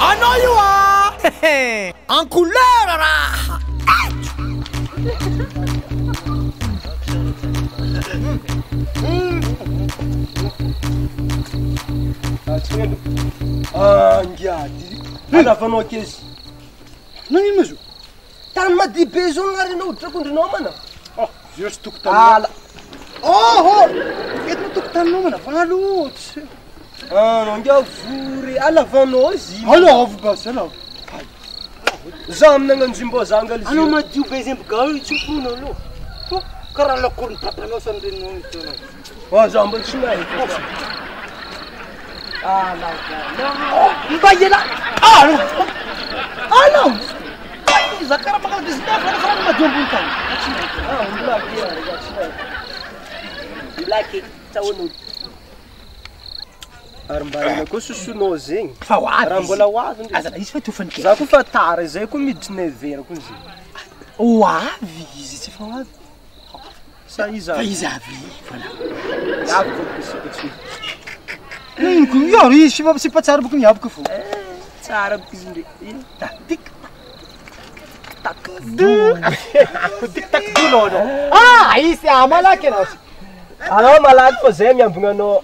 Anao io ah! En couleur raha! Angiady. Alavanao akaizy. Nanino ma zo? Tany madibe zao gnarinao drakondrinao mana. Zio sy tokotany. Eto tokotaninao mana valotsy. Angia vory alavanao izy. Alavo basy alavo. Za amin'agnano Jimbo zangal Anao madio be zay mbogao itsofonao aloha. Karaha lakorony papanao sa nirenao itona. Za mbola tsy mahita. Mba iela! Anao! Iza karaha makala disnef ana karaha madio ambony tany. Ilaky taon'olo. Ary mbarina koa sosonao zegny. Fa ho avy raha mbola ho avy ndre. Aza izy fa tofany kely. Za koa fa tara izay koa miditry 9h koa izy. Ho avy izy tsy fa ho avy. Sa izy Fa avy. izy avy, voilà. Avy koa kosikotsy. Iaro izy sy fa tsara boka miavaka fo. Tsara boka izy ndre. Tik tak tik tak dulo no. Izy malaky anao. Anao malaky fa zay miambogna anao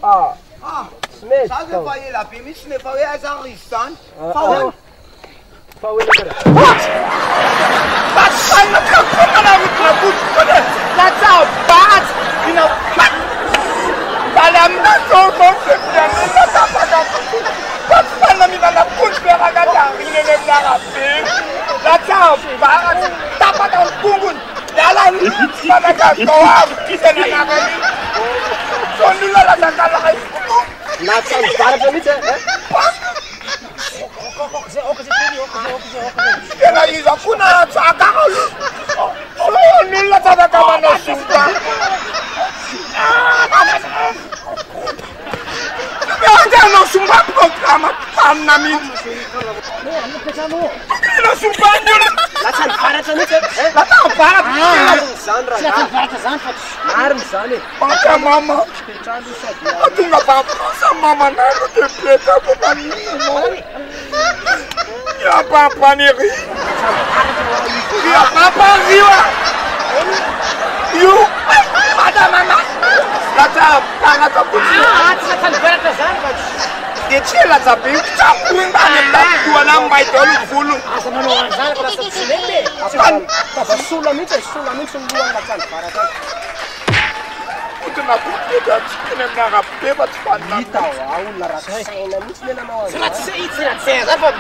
Smith. Sabe fa ela be misy nefa hoe aiza izy zany. Fa hoe nakara. Batsana kakona na butkone. Lata bat. Ina Bala mnato konse piano lata bata. Batsana mi bala punche ragata inene mnara be. Lata bat. Tapata kungun. Dala ni bana kakoa kisena nakani. Sonula lata kala kai. Lata bara pa mitsy Tena izy akona tsakakalo. Sonula tsaka kamana supa. Não sumba programa na minha. Não sumba nele. Lá tá para também. Lá tá para. Sandra. Já tá para zan fa. Arm sane. Papa mama. Tu não vai passar mama na no te preta para mim. Ya papa ni ri. Ya papa riwa. You. Ada mama. Lá tá para tá Tsy fa para zan fa. dia tsela zabe tsapunda nenda tuana mbaitolo vulu Asa manao an'izany fa lasa tsy mety. Tava sola mitsy ny lohan latsany bara tany. utuna kupita tsikene mnarabe batsipana Hita olona rasaina mitsy ny anao azy. Tsy zan fa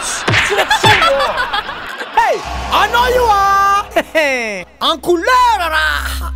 Anao io ah! En couleur raha!